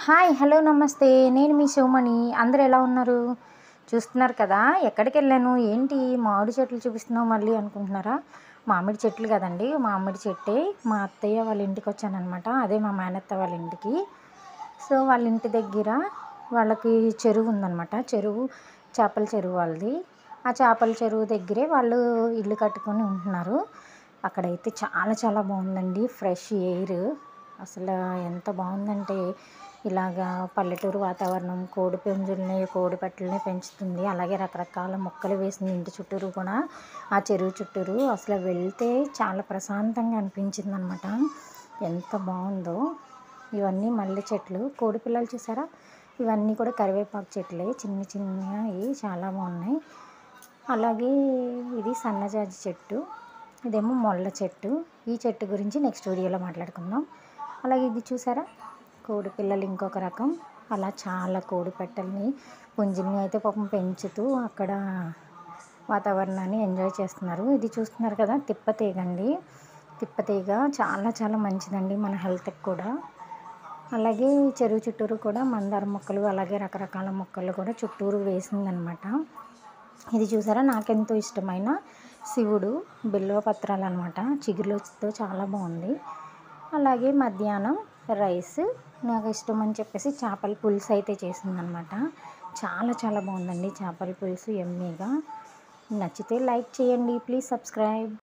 Hi hello నమస్తే. నేను మీ శివమణి. అందరూ ఎలా ఉన్నారు? చూస్తున్నారు కదా, ఎక్కడికెళ్ళాను ఏంటి మామిడి చెట్లు చూపిస్తున్నావు మళ్ళీ అనుకుంటున్నారా? మామిడి చెట్లు కదండి, మామిడి చెట్టే. మా అత్తయ్య వాళ్ళ ఇంటికి వచ్చానమాట. అదే మా మేనత్త వాళ్ళ ఇంటికి. సో వాళ్ళ ఇంటి దగ్గర వాళ్ళకి చెరువు ఉందన్నమాట. చేపల చెరువు వాళ్ళది. ఆ చేపల చెరువు దగ్గరే వాళ్ళు ఇల్లు కట్టుకొని ఉంటున్నారు. అక్కడైతే చాలా చాలా బాగుందండి. ఫ్రెష్ ఎయిర్ అసలు ఎంత బాగుందంటే, ఇలాగా పల్లెటూరు వాతావరణం, కోడి పుంజుల్ని కోడి పెట్టలని పెంచుతుంది. అలాగే రకరకాల మొక్కలు వేసింది ఇంటి చుట్టూరు కూడా, ఆ చెరువు చుట్టూరు. అసలు వెళ్తే చాలా ప్రశాంతంగా అనిపించింది అనమాట. ఎంత బాగుందో. ఇవన్నీ మల్లె చెట్లు, కోడి పిల్లలు చూసారా, ఇవన్నీ కూడా కరివేపాకు చెట్లే, చిన్న చిన్నవి చాలా బాగున్నాయి. అలాగే ఇది సన్నజాజి చెట్టు, ఇదేమో మొల్ల చెట్టు. ఈ చెట్టు గురించి నెక్స్ట్ వీడియోలో మాట్లాడుకుందాం. అలాగే ఇది చూసారా, కోడి పిల్లలు ఇంకొక రకం. అలా చాలా కోడి పెట్టల్ని పుంజుల్ని అయితే పాపం పెంచుతూ అక్కడ వాతావరణాన్ని ఎంజాయ్ చేస్తున్నారు. ఇది చూస్తున్నారు కదా, తిప్పతీగ అండి. తిప్పతీగ చాలా చాలా మంచిదండి మన హెల్త్కి కూడా. అలాగే చెరువు చుట్టూరు కూడా మందార మొక్కలు, అలాగే రకరకాల మొక్కలు కూడా చుట్టూరు వేసిందనమాట. ఇది చూసారా, నాకెంతో ఇష్టమైన శివుడు బిల్వ పత్రాలు అనమాట, చిగురులతో చాలా బాగుంది. అలాగే మధ్యాహ్నం రైస్ నాకు ఇష్టం అని చెప్పేసి చేపల పులుసు అయితే చేసిందనమాట. చాలా చాలా బాగుందండి చేపల పులుసు, యమ్మీగా. నచ్చితే లైక్ చేయండి, ప్లీజ్ సబ్స్క్రైబ్.